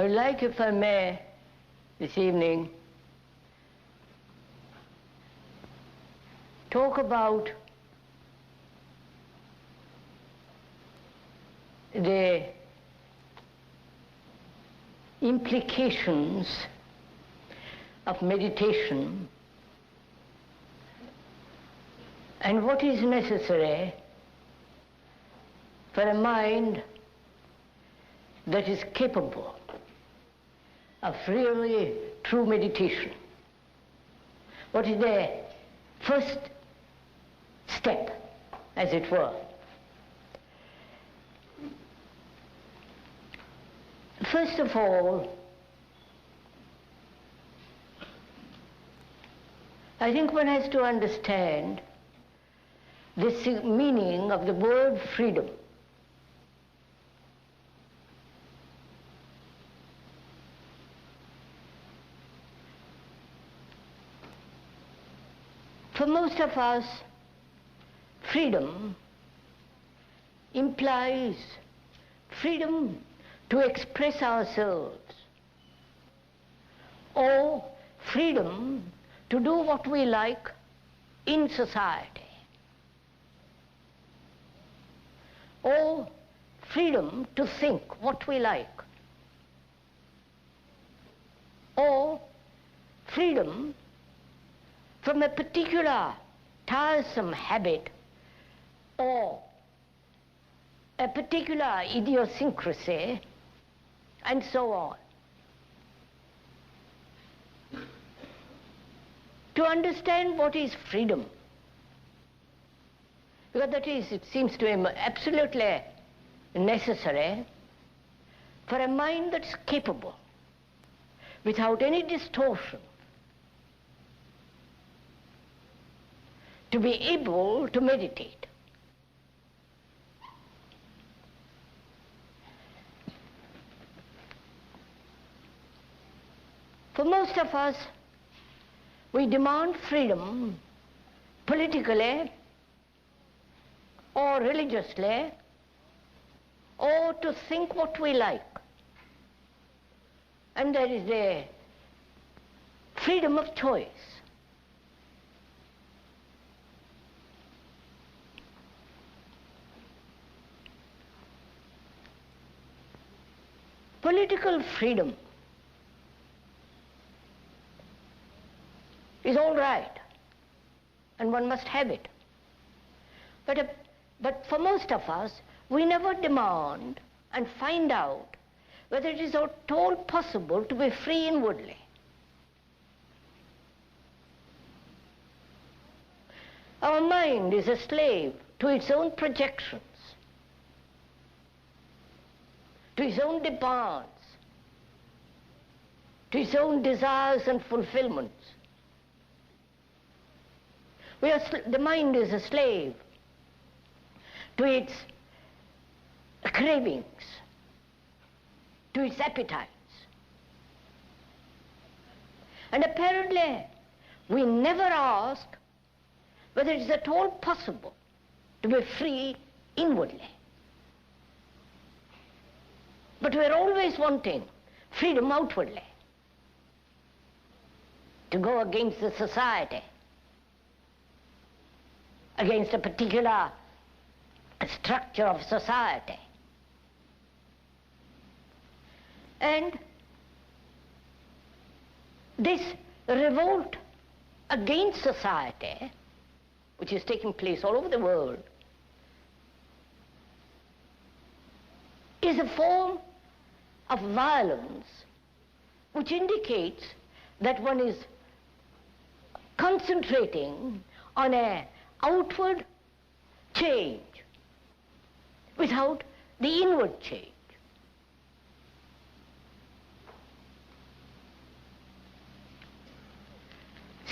I would like, if I may, this evening, talk about the implications of meditation and what is necessary for a mind that is capable of really true meditation. What is the first step, as it were? First of all, I think one has to understand the meaning of the word freedom. For most of us, freedom implies freedom to express ourselves, or freedom to do what we like in society, or freedom to think what we like, or freedom from a particular tiresome habit or a particular idiosyncrasy, and so on. To understand what is freedom, because that is, it seems to me, absolutely necessary for a mind that's capable, without any distortion, to be able to meditate. For most of us, we demand freedom politically or religiously, or to think what we like. And there is the freedom of choice. Political freedom is all right, and one must have it. But for most of us, we never demand and find out whether it is at all possible to be free inwardly. Our mind is a slave to its own projections, to its own demands, to its own desires and fulfillments. The mind is a slave to its cravings, to its appetites. And apparently, we never ask whether it is at all possible to be free inwardly. But we are always wanting freedom outwardly, to go against the society, against a particular structure of society. And this revolt against society, which is taking place all over the world, is a form of violence which indicates that one is concentrating on an outward change without the inward change.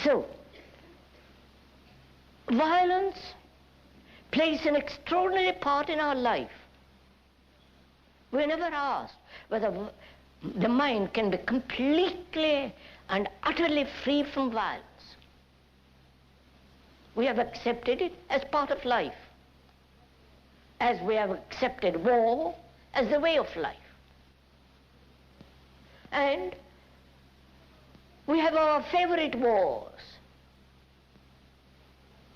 So, violence plays an extraordinary part in our life. We never asked whether the mind can be completely and utterly free from violence. We have accepted it as part of life, as we have accepted war as the way of life. And we have our favorite wars.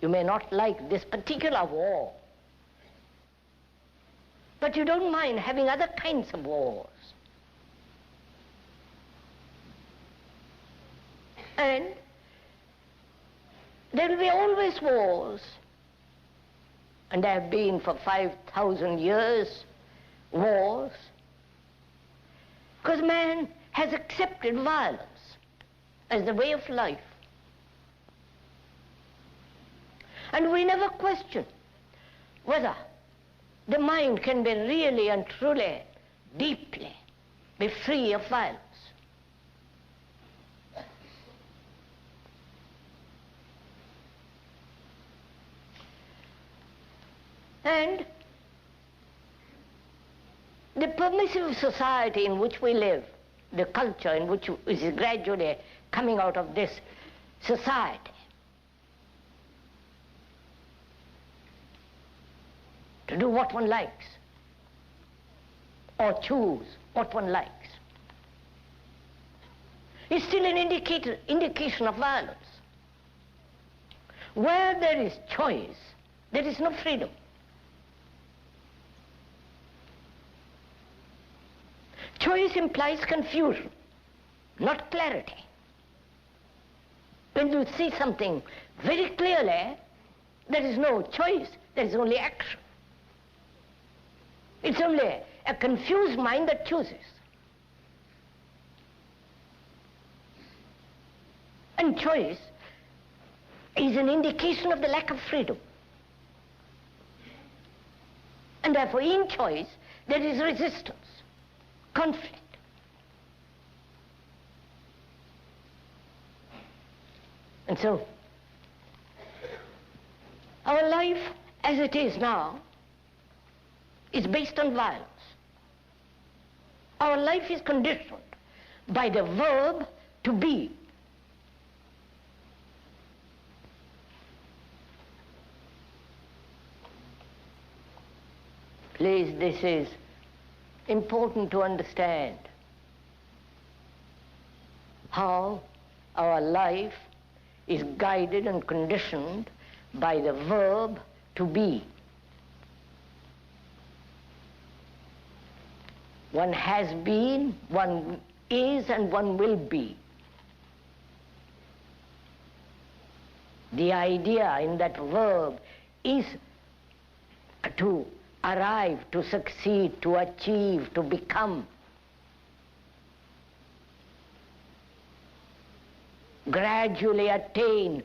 You may not like this particular war, but you don't mind having other kinds of wars. And there will be always wars, and there have been for 5,000 years wars, because man has accepted violence as the way of life. And we never question whether the mind can be really and truly, deeply, be free of violence. And the permissive society in which we live, the culture in which is gradually coming out of this society, to do what one likes, or choose what one likes, is still an indication of violence. Where there is choice, there is no freedom. Choice implies confusion, not clarity. When you see something very clearly, there is no choice, there is only action. It's only a confused mind that chooses. And choice is an indication of the lack of freedom. And therefore, in choice, there is resistance, conflict. And so, our life as it is now is based on violence. Our life is conditioned by the verb to be. Please, this is important to understand how our life is guided and conditioned by the verb to be. One has been, one is, and one will be. The idea in that verb is to arrive, to succeed, to achieve, to become. Gradually attain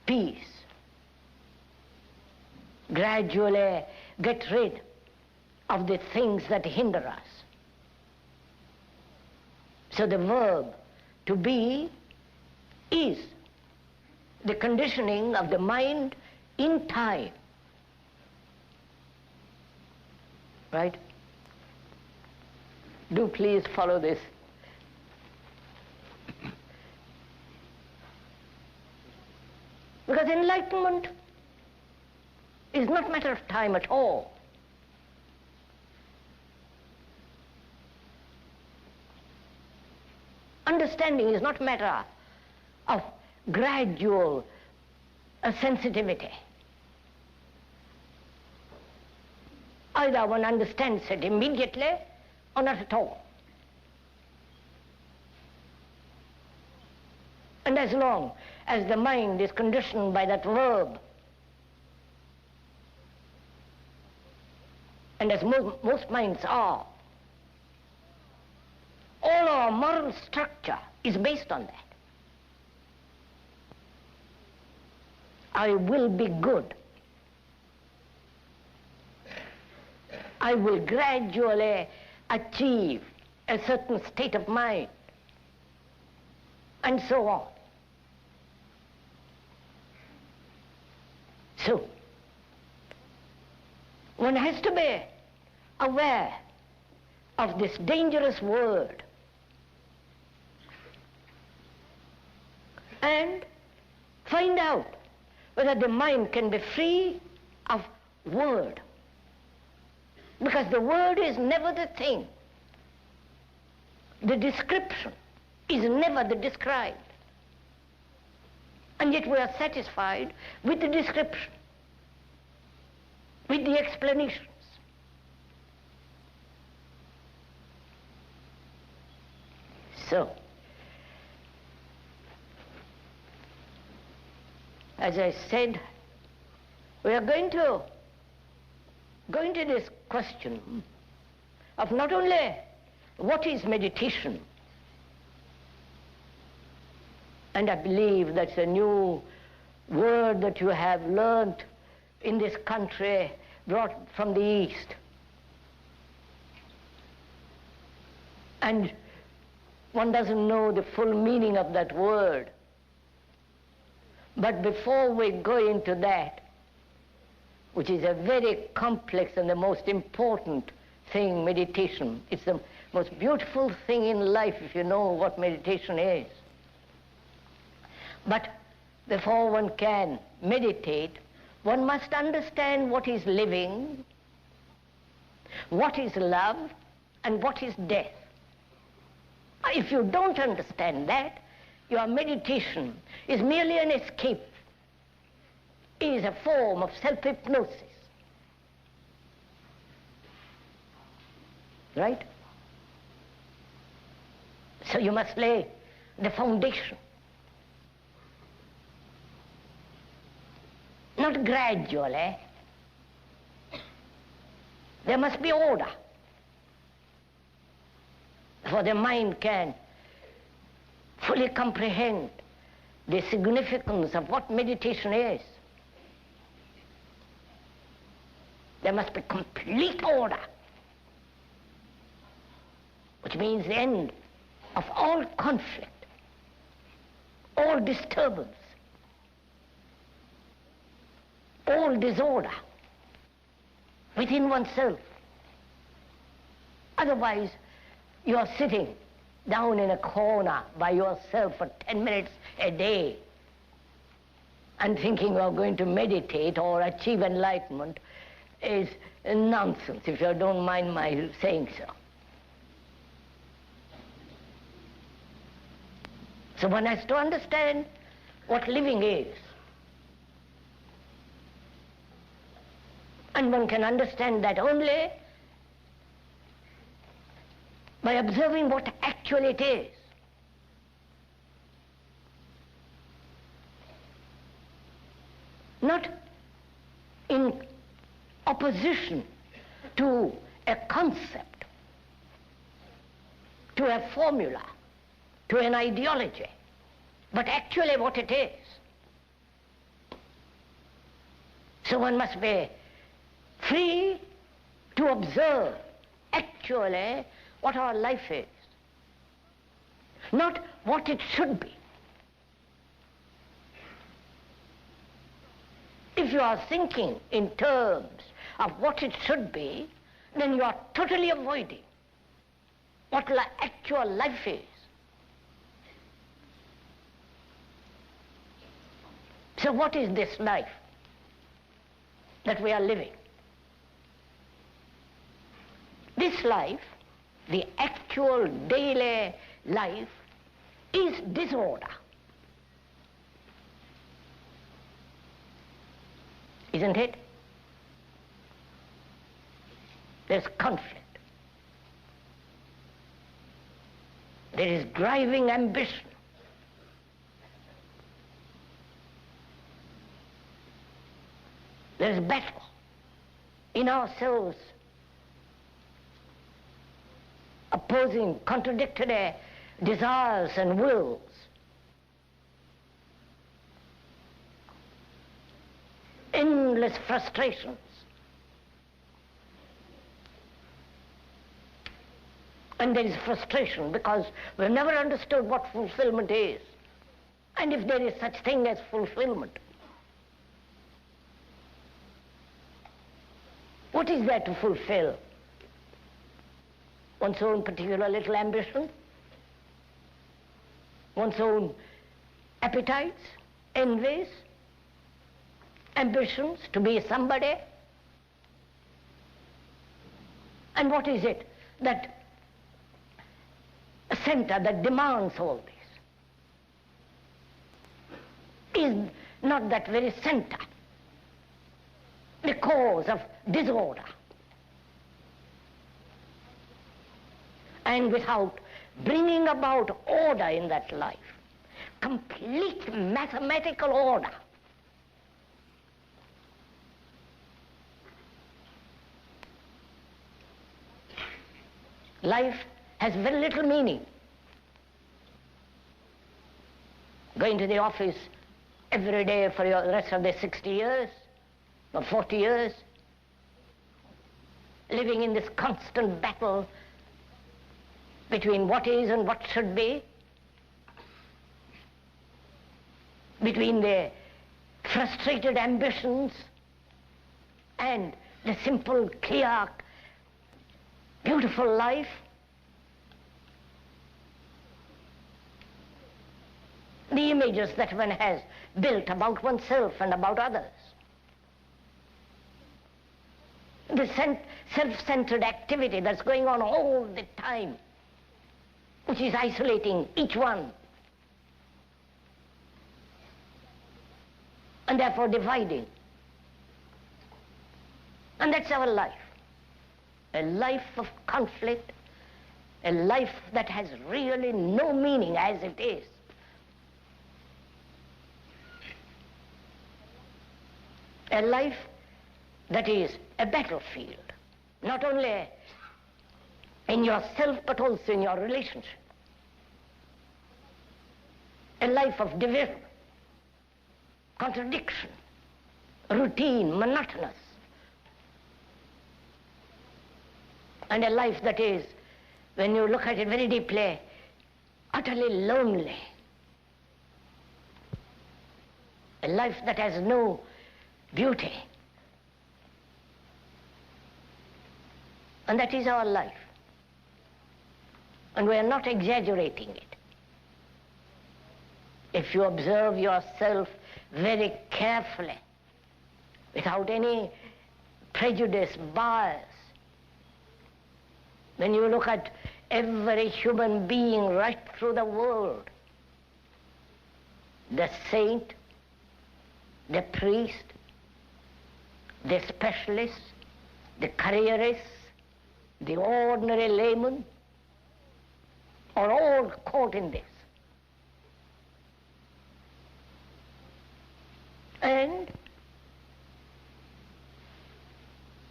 peace. Gradually get rid of the things that hinder us. So the verb to be is the conditioning of the mind in time. Right? Do please follow this. Because enlightenment is not a matter of time at all. Understanding is not a matter of gradual sensitivity. Either one understands it immediately or not at all. And as long as the mind is conditioned by that verb, and as most minds are, all our moral structure is based on that. I will be good. I will gradually achieve a certain state of mind, and so on. So, one has to be aware of this dangerous word and find out whether the mind can be free of word. Because the word is never the thing. The description is never the described. And yet we are satisfied with the description, with the explanations. So, as I said, we are going to go into this question of not only what is meditation, and I believe that's a new word that you have learnt in this country, brought from the East. And one doesn't know the full meaning of that word. But before we go into that, which is a very complex and the most important thing, meditation. It's the most beautiful thing in life if you know what meditation is. But before one can meditate, one must understand what is living, what is love, and what is death. If you don't understand that, your meditation is merely an escape, is a form of self-hypnosis. Right? So you must lay the foundation. Not gradually. There must be order, for the mind can fully comprehend the significance of what meditation is. There must be complete order, which means the end of all conflict, all disturbance, all disorder within oneself. Otherwise, you are sitting down in a corner by yourself for 10 minutes a day and thinking you are going to meditate or achieve enlightenment is nonsense, if you don't mind my saying so. So one has to understand what living is. And one can understand that only by observing what actually it is. Not in opposition to a concept, to a formula, to an ideology, but actually what it is. So one must be free to observe actually what our life is, not what it should be. If you are thinking in terms of what it should be, then you are totally avoiding what actual life is. So what is this life that we are living? This life, the actual daily life, is disorder. Isn't it? There's conflict. There is driving ambition. There's battle in ourselves, opposing, contradictory desires and wills. Endless frustrations. And there is frustration because we've never understood what fulfillment is. And if there is such thing as fulfillment, what is there to fulfill? One's own particular little ambition? One's own appetites, envies, ambitions to be somebody? And what is it that center that demands all this is not that very center, the cause of disorder. And without bringing about order in that life, complete mathematical order, life has very little meaning. Going to the office every day for the rest of the 60 years or 40 years, living in this constant battle between what is and what should be, between the frustrated ambitions and the simple, clear, beautiful life. The images that one has built about oneself and about others. The self-centered activity that's going on all the time, which is isolating each one, and therefore dividing. And that's our life. A life of conflict, a life that has really no meaning as it is. A life that is a battlefield, not only in yourself but also in your relationship. A life of division, contradiction, routine, monotonous. And a life that is, when you look at it very deeply, utterly lonely. A life that has no beauty. And that is our life. And we are not exaggerating it. If you observe yourself very carefully, without any prejudice, bias, when you look at every human being right through the world, the saint, the priest, the specialist, the careerist, the ordinary layman, are all caught in this. And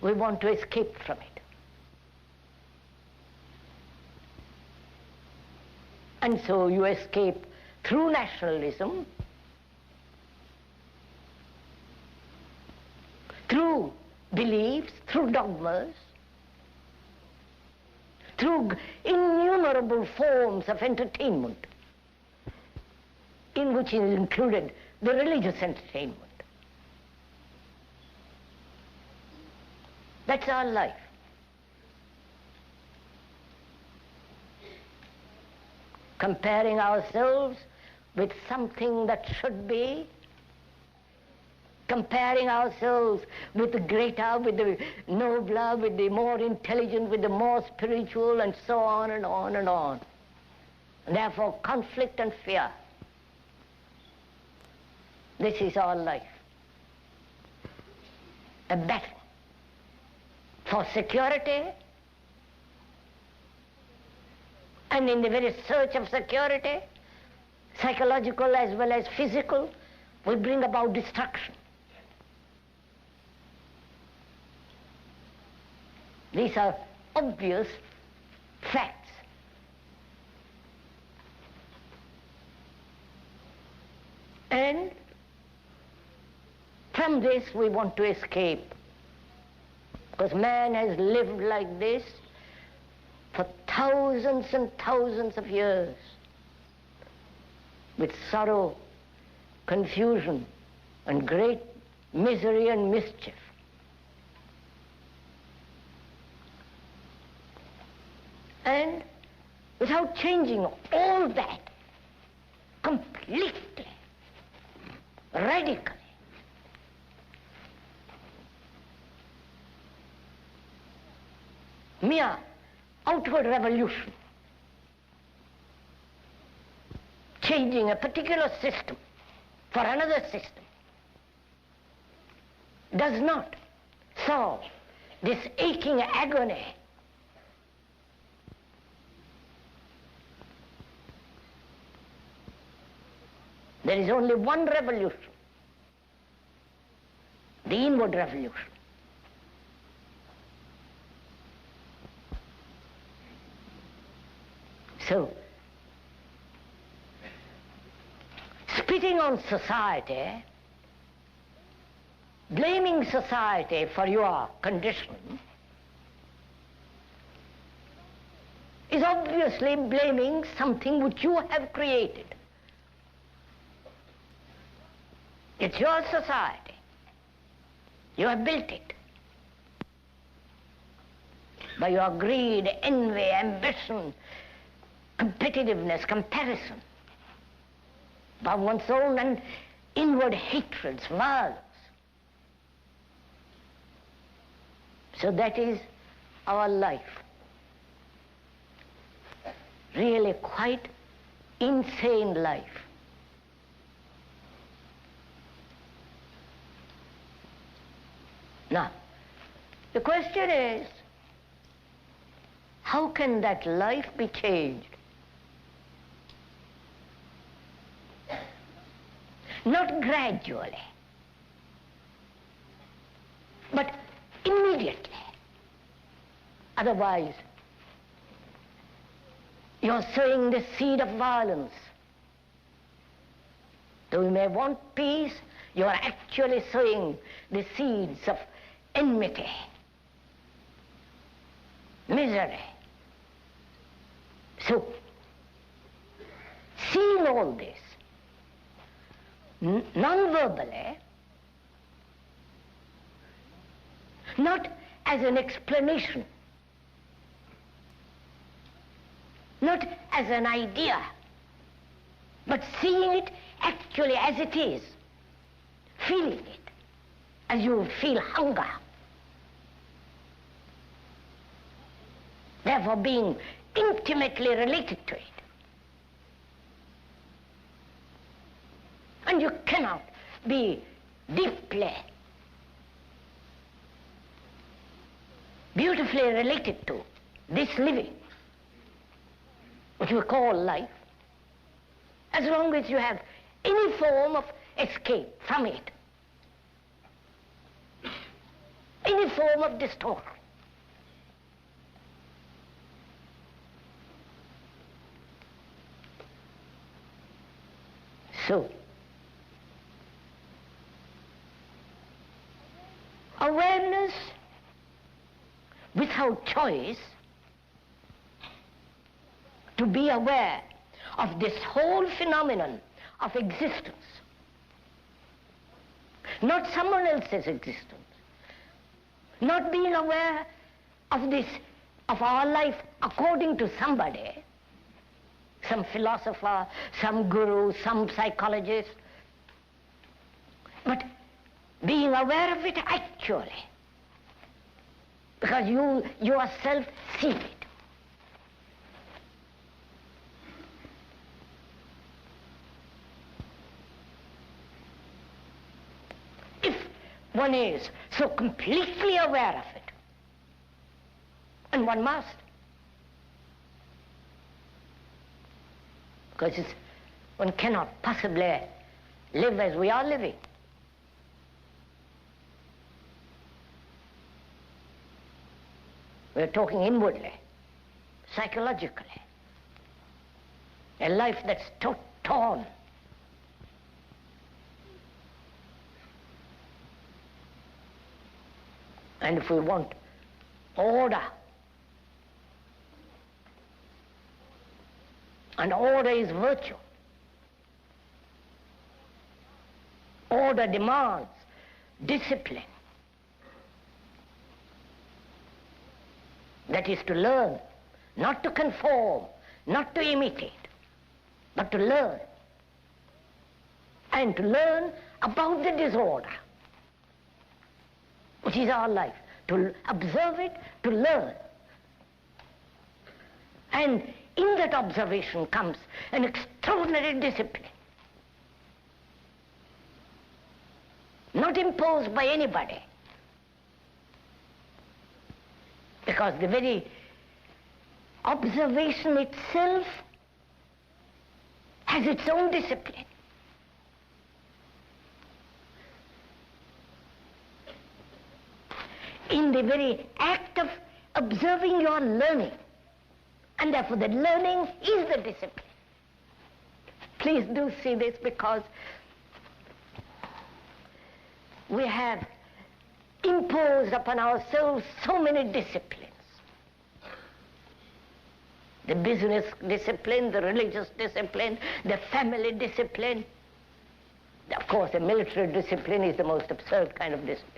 we want to escape from it. And so you escape through nationalism, through beliefs, through dogmas, through innumerable forms of entertainment, in which is included the religious entertainment. That's our life. Comparing ourselves with something that should be, comparing ourselves with the greater, with the nobler, with the more intelligent, with the more spiritual, and so on and on and on. And therefore, conflict and fear. This is our life. A battle for security, and in the very search of security, psychological as well as physical, will bring about destruction. These are obvious facts. And from this we want to escape, because man has lived like this for thousands and thousands of years, with sorrow, confusion, and great misery and mischief. And without changing all that completely, radically, mere outward revolution changing a particular system for another system does not solve this aching agony. There is only one revolution, the inward revolution. So, spitting on society, blaming society for your condition, is obviously blaming something which you have created. It's your society. You have built it. By your greed, envy, ambition, competitiveness, comparison, by one's own and inward hatreds, violence. So that is our life. Really quite insane life. Now, the question is, how can that life be changed? Not gradually, but immediately. Otherwise, you're sowing the seed of violence. Though you may want peace, you are actually sowing the seeds of enmity, misery. So, seeing all this, non-verbally, not as an explanation, not as an idea, but seeing it actually as it is, feeling it as you feel hunger. Therefore being intimately related to it. And you cannot be deeply, beautifully related to this living, which we call life, as long as you have any form of escape from it, any form of distortion. So, awareness without choice, to be aware of this whole phenomenon of existence, not someone else's existence, not being aware of this, of our life according to somebody, some philosopher, some guru, some psychologist, but being aware of it actually, because you yourself see it. If one is so completely aware of it, and one must, because one cannot possibly live as we are living. We're talking inwardly, psychologically. A life that's torn. And if we want order, and order is virtue, order demands discipline. That is to learn, not to conform, not to imitate, but to learn. And to learn about the disorder, which is our life. To observe it, to learn. And in that observation comes an extraordinary discipline, not imposed by anybody, because the very observation itself has its own discipline. In the very act of observing, you are learning, and therefore the learning is the discipline. Please do see this, because we have imposed upon ourselves so many disciplines. The business discipline, the religious discipline, the family discipline. Of course, the military discipline is the most absurd kind of discipline.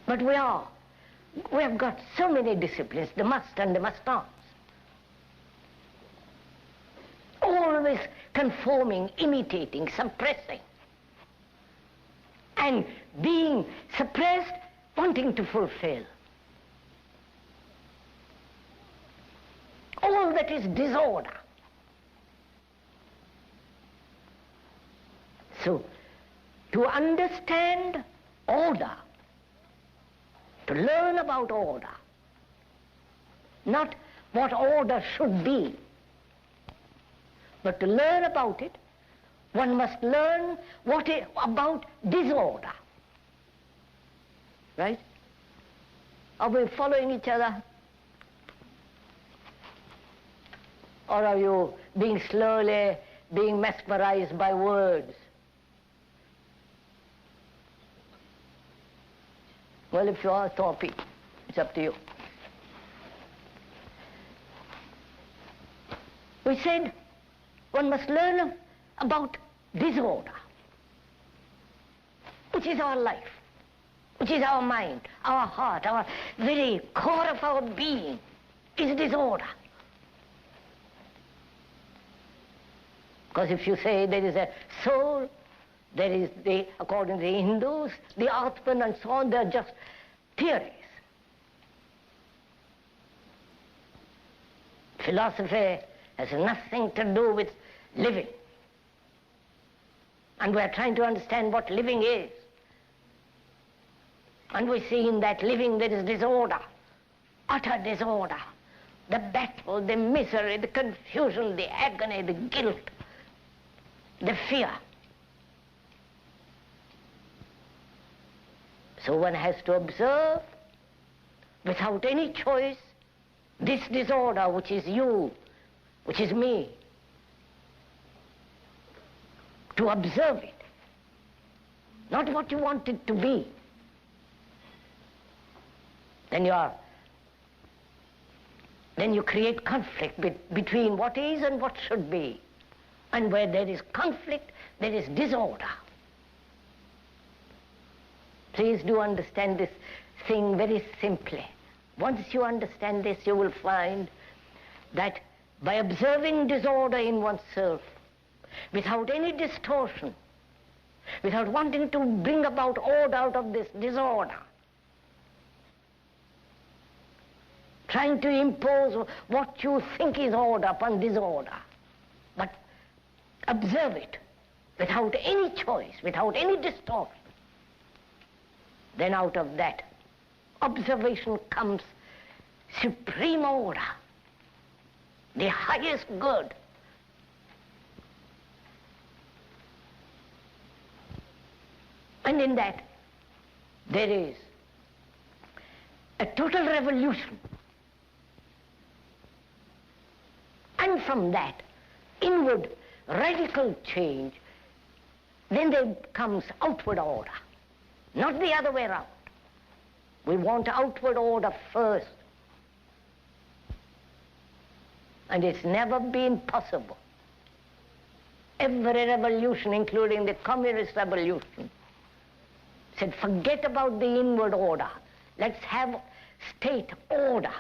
But we have got so many disciplines, the must and the must-nots. Always conforming, imitating, suppressing. And being suppressed, wanting to fulfill. All that is disorder. So, to understand order, to learn about order, not what order should be, but to learn about it, one must learn about disorder. Right? Are we following each other? Or are you being mesmerized by words? Well, if you are Thorpe, it's up to you. We said one must learn about disorder, which is our life, which is our mind, our heart, our very core of our being is disorder. Because if you say there is a soul, there is according to the Hindus, the Atman and so on, they're just theories. Philosophy has nothing to do with living. And we are trying to understand what living is. And we see in that living there is disorder, utter disorder. The battle, the misery, the confusion, the agony, the guilt, the fear. So one has to observe, without any choice, this disorder which is you, which is me. To observe it, not what you want it to be. Then you create conflict between what is and what should be. And where there is conflict, there is disorder. Please do understand this thing very simply. Once you understand this, you will find that by observing disorder in oneself, without any distortion, without wanting to bring about order out of this disorder, trying to impose what you think is order upon disorder, but observe it without any choice, without any distortion, then out of that observation comes supreme order, the highest good. And in that, there is a total revolution. And from that inward radical change, then there comes outward order, not the other way around. We want outward order first. And it's never been possible. Every revolution, including the communist revolution, said, forget about the inward order. Let's have state order.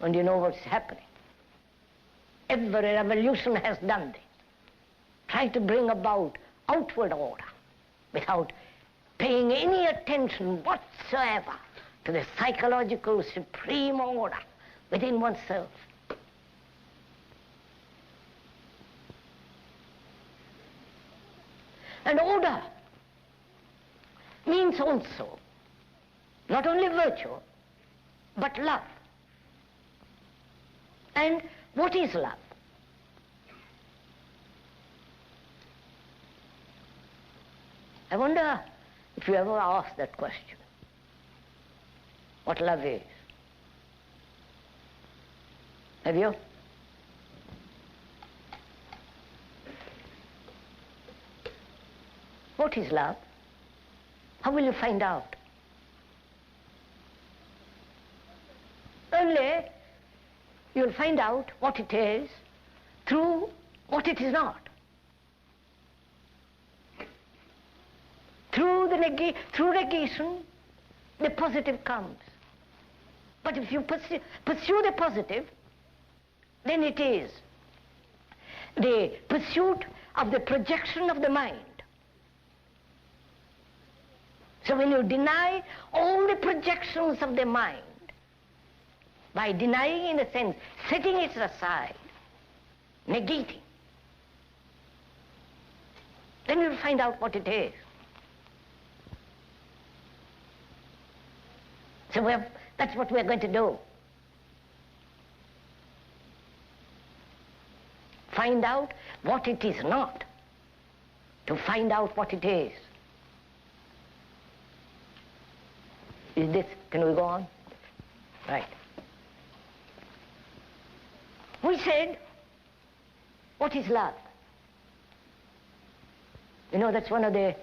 And you know what's happening. Every revolution has done this. Try to bring about outward order, without paying any attention whatsoever to the psychological supreme order within oneself. And order means also not only virtue, but love. And what is love? I wonder if you ever asked that question, what love is. Have you? What is love? How will you find out? Only you'll find out what it is through what it is not. Through negation, the positive comes. But if you pursue the positive, then it is the pursuit of the projection of the mind. So when you deny all the projections of the mind, by denying, in a sense, setting it aside, negating, then you'll find out what it is. So that's what we're going to do. Find out what it is not, to find out what it is. Is this, can we go on? Right. We said, what is love? You know, that's one of the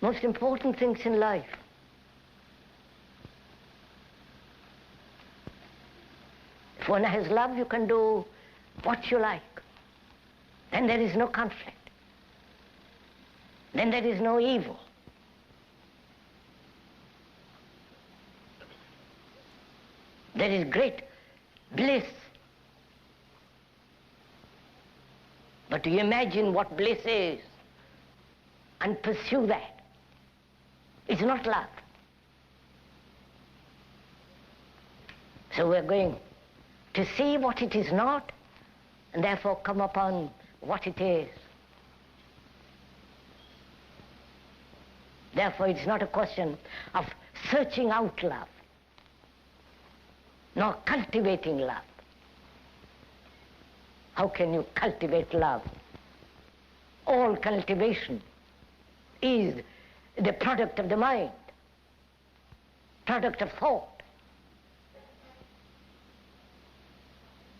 most important things in life. If one has love, you can do what you like. Then there is no conflict. Then there is no evil. There is great bliss. But to imagine what bliss is and pursue that is not love. So we're going to see what it is not, and therefore come upon what it is. Therefore, it's not a question of searching out love, nor cultivating love. How can you cultivate love? All cultivation is the product of the mind, product of thought.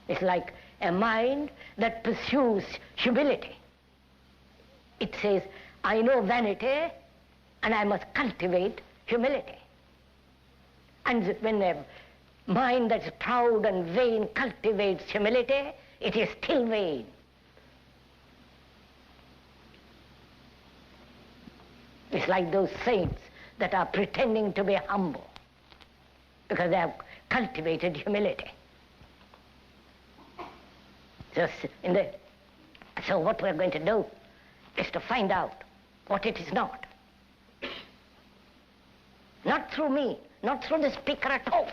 It's like a mind that pursues humility. It says, I know vanity, and I must cultivate humility. And when a mind that's proud and vain cultivates humility, it is still vain. It's like those saints that are pretending to be humble because they have cultivated humility. So what we're going to do is to find out what it is not. Not through me, not through the speaker at all,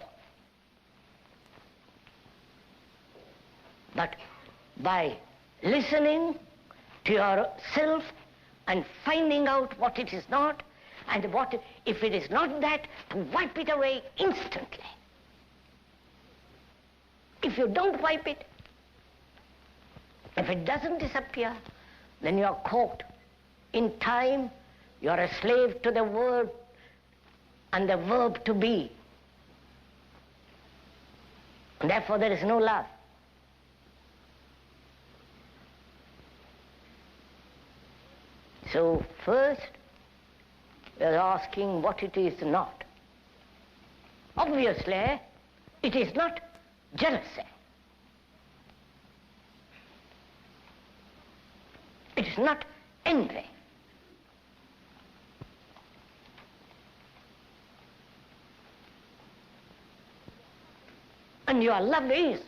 but by listening to yourself and finding out what it is not, and what, if it is not that, to wipe it away instantly. If you don't wipe it, if it doesn't disappear, then you are caught in time. You are a slave to the word and the verb to be. And therefore there is no love. So first, we are asking what it is not. Obviously, it is not jealousy. It is not envy. And your love is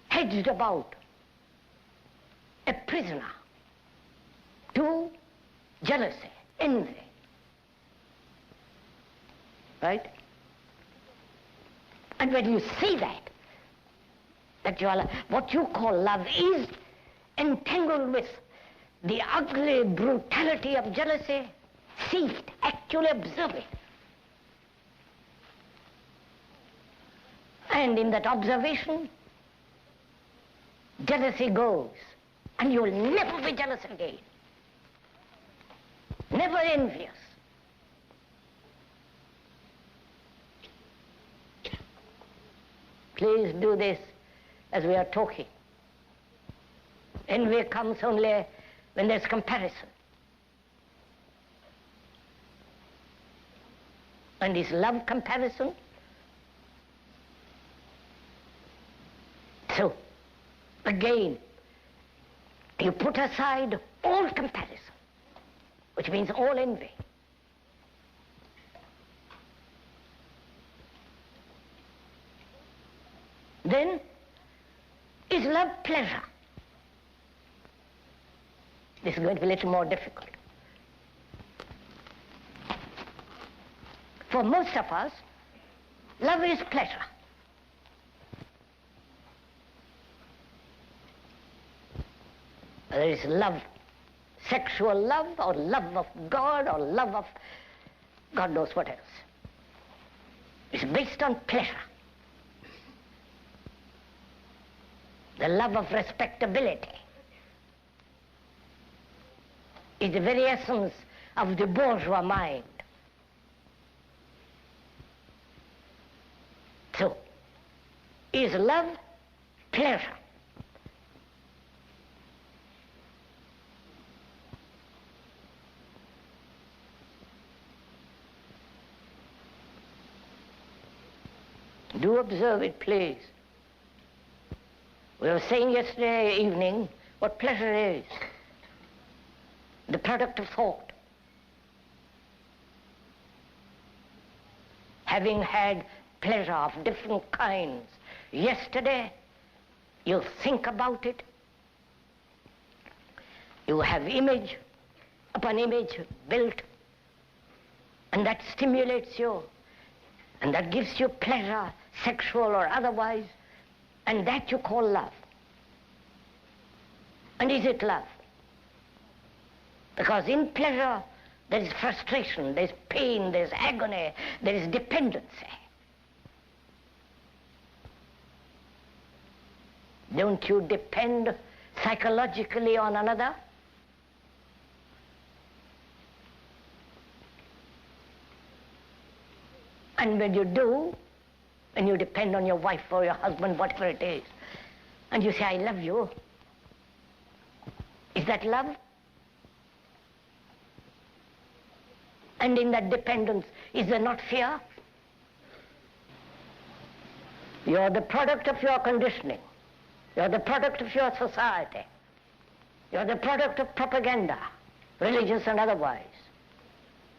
hedged about, a prisoner, to jealousy, envy. Right? And when you see that you are, what you call love is entangled with the ugly brutality of jealousy, see it, actually observe it. And in that observation, jealousy goes, and you will never be jealous again. Never envious. Please do this as we are talking. Envy comes only when there's comparison. And is love comparison? So, again, you put aside all comparison, which means all envy. Then, is love pleasure? This is going to be a little more difficult. For most of us, love is pleasure. There is love, sexual love, or love of God, or love of God knows what else. It's based on pleasure. The love of respectability is the very essence of the bourgeois mind. So, is love pleasure? Do observe it, please. We were saying yesterday evening what pleasure is. The product of thought. Having had pleasure of different kinds yesterday, you think about it. You have image upon image built, and that stimulates you, and that gives you pleasure, sexual or otherwise, and that you call love. And is it love? Because in pleasure there is frustration, there is pain, there is agony, there is dependency. Don't you depend psychologically on another? And when you do, and you depend on your wife or your husband, whatever it is, and you say, I love you, is that love? And in that dependence, is there not fear? You're the product of your conditioning. You're the product of your society. You're the product of propaganda, religious and otherwise.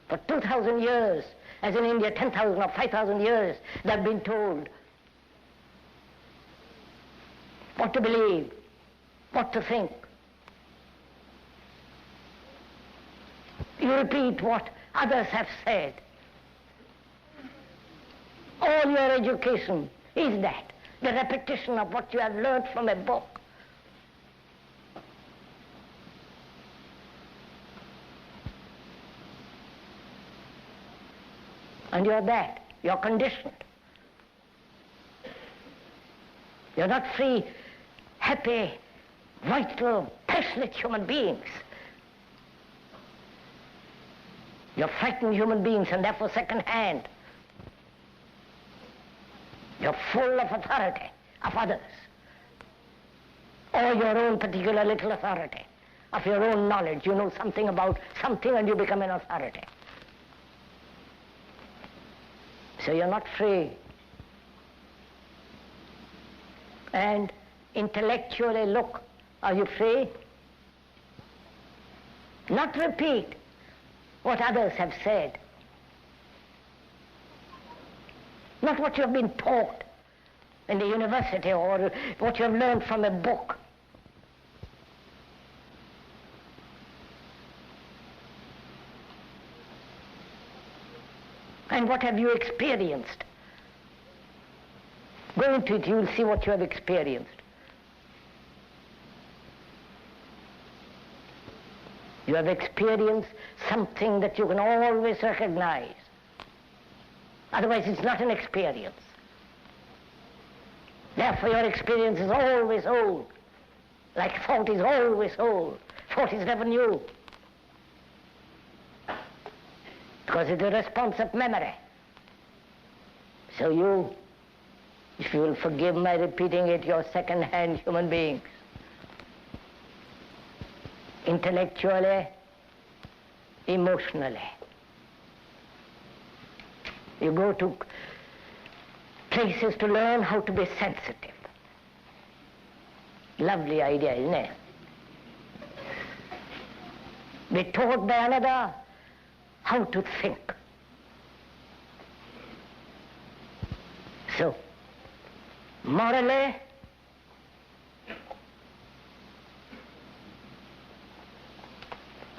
For 2,000 years, as in India, 10,000 or 5,000 years, they've been told what to believe, what to think. You repeat what others have said. All your education is that, the repetition of what you have learned from a book. And you're that, you're conditioned. You're not free, happy, vital, passionate human beings. You're frightened human beings, and therefore second-hand. You're full of authority of others, or your own particular little authority, of your own knowledge. You know something about something and you become an authority. So you're not free. And intellectually look, are you free? Not repeat what others have said. Not what you have been taught in the university or what you have learned from a book. And what have you experienced? Go into it, you'll see what you have experienced. You have experienced something that you can always recognize. Otherwise, it's not an experience. Therefore, your experience is always old. Like thought is always old. Thought is never new. Because it's a response of memory. So you, if you will forgive my repeating it, you're second-hand human beings. Intellectually, emotionally. You go to places to learn how to be sensitive. Lovely idea, isn't it? Be taught by another how to think. So, morally,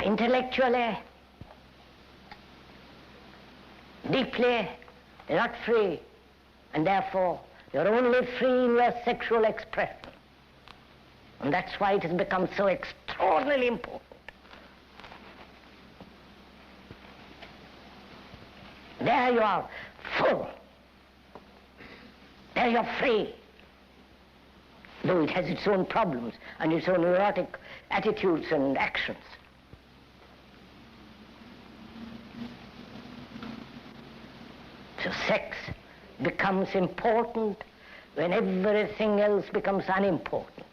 intellectually, deeply, you're not free, and therefore you're only free in your sexual expression. And that's why it has become so extraordinarily important. There you are, full. There you're free. Though it has its own problems and its own neurotic attitudes and actions. So sex becomes important when everything else becomes unimportant.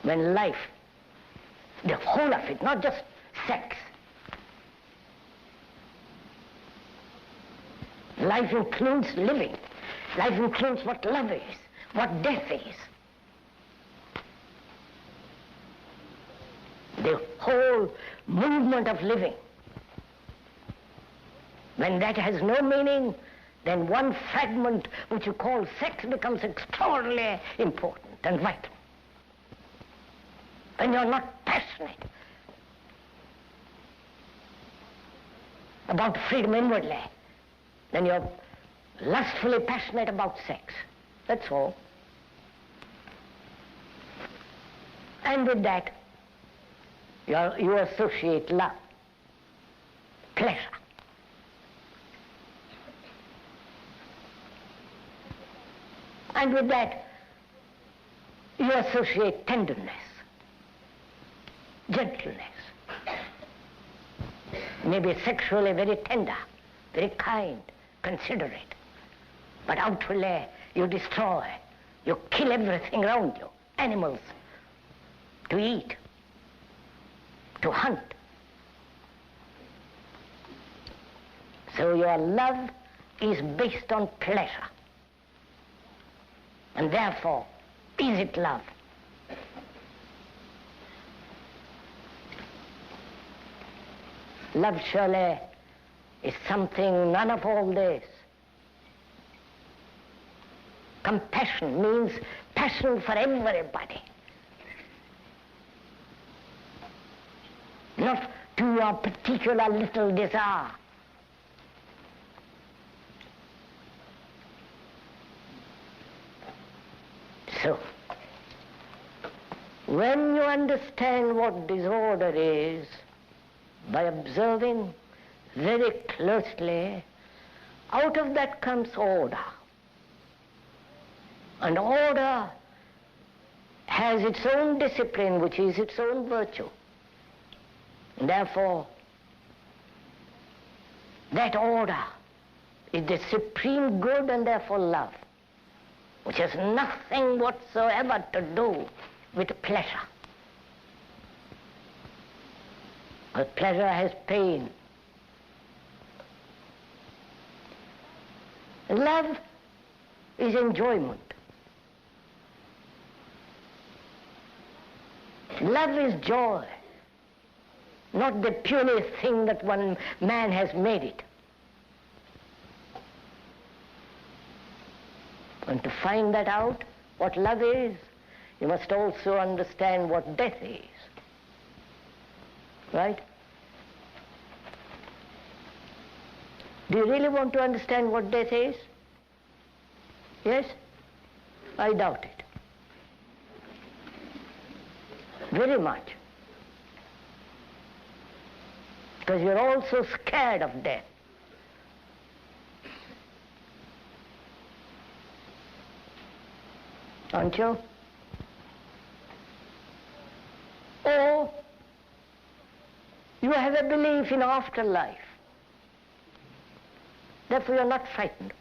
When life, the whole of it, not just sex. Life includes living. Life includes what love is, what death is. The whole movement of living. When that has no meaning, then one fragment which you call sex becomes extraordinarily important and vital. When you're not passionate about freedom inwardly, then you're lustfully passionate about sex. That's all. And with that, you associate love, pleasure. And with that, you associate tenderness, gentleness. Maybe sexually very tender, very kind, considerate. But outwardly, you destroy, you kill everything around you, animals, to eat, to hunt. So your love is based on pleasure. And therefore, is it love? Love surely is something none of all this. Compassion means passion for everybody. Not to your particular little desire. So, when you understand what disorder is, by observing very closely, out of that comes order. And order has its own discipline, which is its own virtue. And therefore, that order is the supreme good and therefore love, which has nothing whatsoever to do with pleasure. Because pleasure has pain. Love is enjoyment. Love is joy, not the puny thing that one man has made it. And to find that out, what love is, you must also understand what death is. Right? Do you really want to understand what death is? Yes? I doubt it. Very much. Because you're all so scared of death. Aren't you? Or you have a belief in afterlife. Therefore you're not frightened.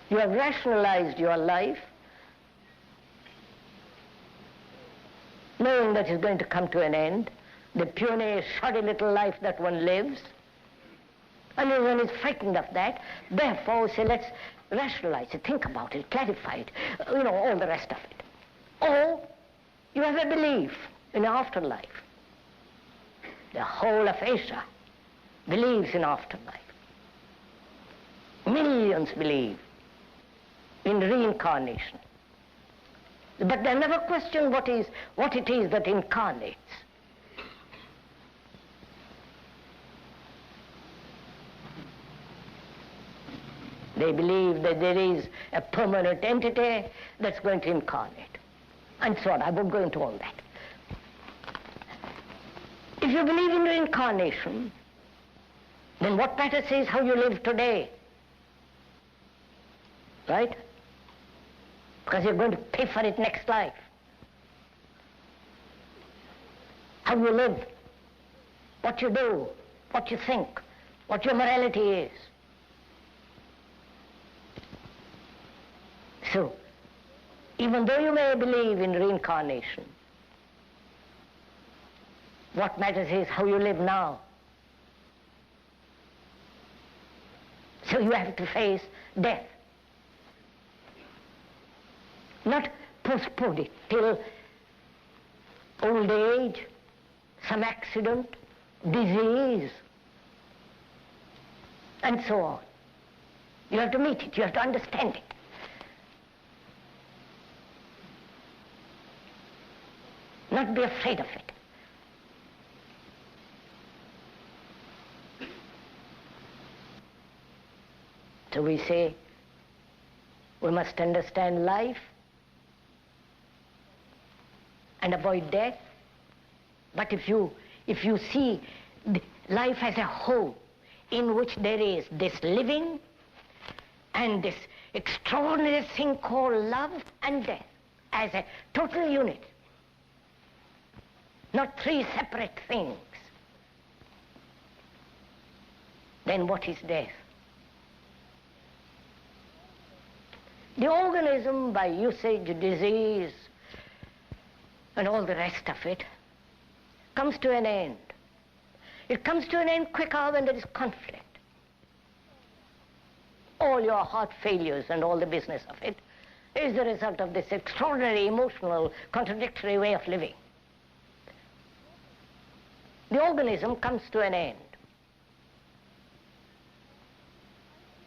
You have rationalized your life, knowing that it's going to come to an end, the puny, shoddy little life that one lives, and one is frightened of that. Therefore, say, let's rationalize it, think about it, clarify it, all the rest of it. Or you have a belief in afterlife. The whole of Asia believes in afterlife. Millions believe in reincarnation. But they never question what it is that incarnates. They believe that there is a permanent entity that's going to incarnate, and so on. I won't go into all that. If you believe in reincarnation, then what matters is how you live today. Right? Because you're going to pay for it next life. How you live, what you do, what you think, what your morality is. So, even though you may believe in reincarnation, what matters is how you live now. So you have to face death. Not postpone it till old age, some accident, disease, and so on. You have to meet it, you have to understand it. Not be afraid of it. So we say, we must understand life and avoid death. But if you see life as a whole, in which there is this living and this extraordinary thing called love and death as a total unit, not three separate things, then what is death? The organism, by usage, disease, and all the rest of it, comes to an end. It comes to an end quicker when there is conflict. All your heart failures and all the business of it is the result of this extraordinary, emotional, contradictory way of living. The organism comes to an end.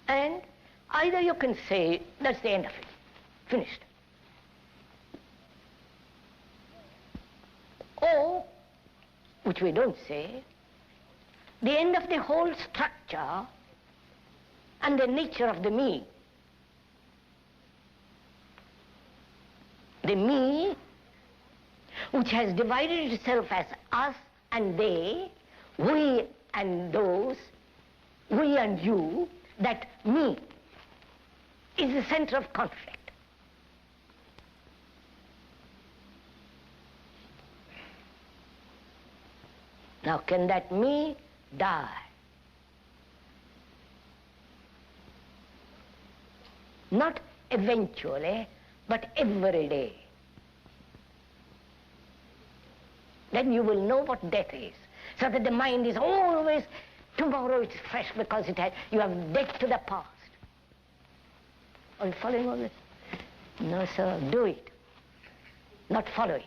And either you can say, that's the end of it, finished. Or, which we don't say, the end of the whole structure and the nature of the me. The me, which has divided itself as us and they, we and those, we and you, that me is the center of conflict. Now, can that me die? Not eventually, but every day. Then you will know what death is. So that the mind is always, tomorrow it's fresh because you have death to the past. Are you following all this? No, sir, do it, not follow it.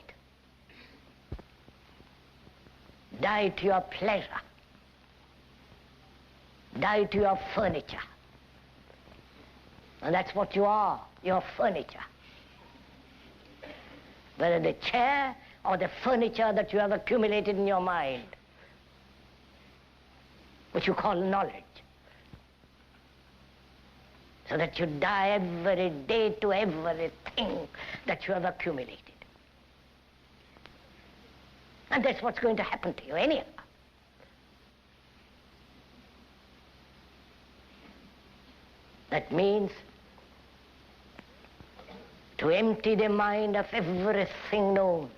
Die to your pleasure. Die to your furniture. And that's what you are, your furniture. Whether the chair or the furniture that you have accumulated in your mind. which you call knowledge, so that you die every day to everything that you have accumulated. And that's what's going to happen to you anyhow. That means to empty the mind of everything known,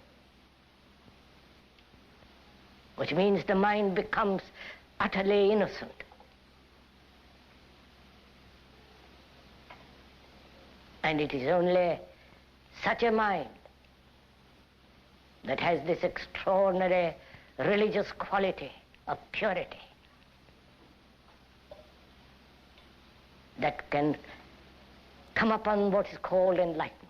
which means the mind becomes utterly innocent. And it is only such a mind that has this extraordinary religious quality of purity that can come upon what is called enlightenment.